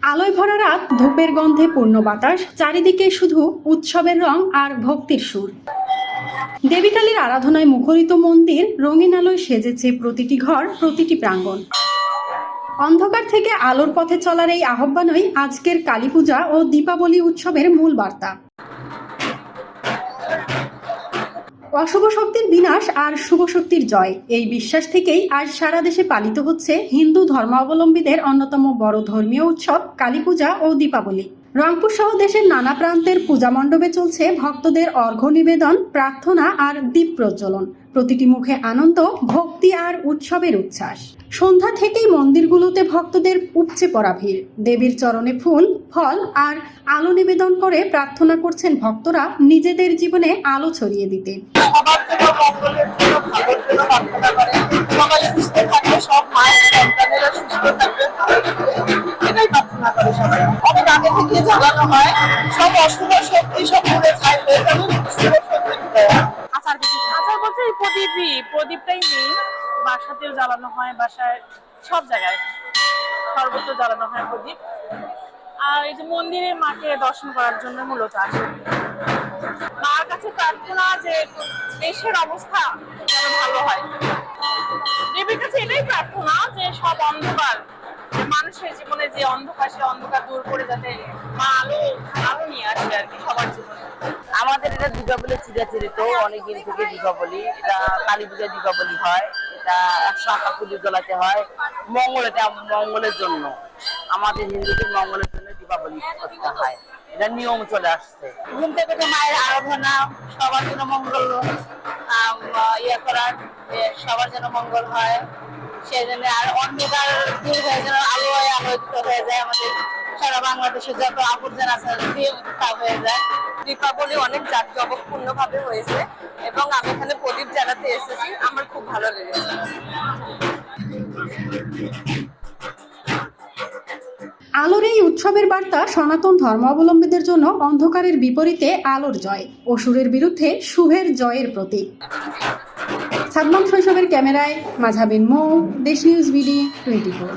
আলোয় ভরা রাত, ধূপের গন্ধে পূর্ণ বাতাস, চারিদিকে শুধু উৎসবের রং আর ভক্তির সুর। দেবীকালীর আরাধনায় মুখরিত মন্দির, রঙিন আলোয় সেজেছে প্রতিটি ঘর, প্রতিটি প্রাঙ্গণ। অন্ধকার থেকে আলোর পথে চলার এই আহ্বানই আজকের কালী পূজা ও দীপাবলি উৎসবের মূল বার্তা। অশুভ শক্তির বিনাশ আর শুভ শক্তির জয়, এই বিশ্বাস থেকেই আজ সারা দেশে পালিত হচ্ছে হিন্দু ধর্মাবলম্বীদের অন্যতম বড় ধর্মীয় উৎসব কালী পূজা ও দীপাবলি। রংপুর সহ দেশের নানা প্রান্তের পূজা মণ্ডপে চলছে ভক্তদের অর্ঘ্য নিবেদন, প্রার্থনা আর দীপ প্রজ্বলন। প্রতিটি মুখে আনন্দ, ভক্তি আর উৎসবের উচ্ছ্বাস। সন্ধ্যা থেকেই মন্দিরগুলোতে ভক্তদের উপচে পড়া ভিড়। দেবীর চরণে ফুল, ফল আর আলো নিবেদন করে প্রার্থনা করছেন ভক্তরা নিজেদের জীবনে আলো ছড়িয়ে দিতে। সবার জন্য মঙ্গলের জন্য ভালোর জন্য প্রার্থনা করে, সবাই সুস্থ থাকবে, সব মায়ের সন্তানেরা সুস্থ থাকবে, এটাই প্রার্থনা করে সবাই। অনেক আগে থেকে জ্বালানো হয়, সব অশুভ শক্তি সব দূরে থাকবে, শুভ শক্তি। আচার বলতে এই প্রদীপটাই মেইন। বাসাতেও জ্বালানো হয়, বাসায় সব জায়গায় সর্বত্র জ্বালানো হয় প্রদীপ। আর এই যে মন্দিরে মাকে দর্শন করার জন্য মূলত আসে। মার কাছে প্রার্থনা যে দেশের অবস্থা যেন ভালো হয়। দেবীর কাছে এটাই প্রার্থনা যে সব অন্ধকার, মানুষের জীবনে যে অন্ধকার, সে অন্ধকার দূর করে যাতে মা আলো নিয়ে আসবে আর কি সবার জীবনে। আমাদের এটা দীপাবলি চিরাচরিত অনেকদিন থেকে দীপাবলি, এটা কালী পূজা দীপাবলি হয়, এটা 108টা পুজো জ্বলাতে হয় মঙ্গলের জন্য। আমাদের হিন্দুদের মঙ্গলের জন্য দীপাবলি করতে হয়, এটা নিয়ম চলে আসছে। ঘুম থেকে তো মায়ের আরাধনা, সবার জন্য মঙ্গল করার, সবার জন্য মঙ্গল হয়, সেই জন্য আর অন্ধকার দূর হয়ে যেন আলোকিত হয়ে যায়। আমাদের সারা বাংলাদেশে যত আবর্জনা আছে সাফ হয়ে যায়। দীপাবলি অনেক জাঁকজমকপূর্ণ ভাবে হয়েছে এবং আমি এখানে প্রদীপ জ্বালাতে এসেছি, আমার খুব ভালো লেগেছে। আলোর এই উৎসবের বার্তা সনাতন ধর্মাবলম্বীদের জন্য অন্ধকারের বিপরীতে আলোর জয়, অসুরের বিরুদ্ধে শুভের জয়ের প্রতীক। সাদমান শৈশবের ক্যামেরায় মাঝাবিন মৌ, দেশ নিউজ বিডি 24।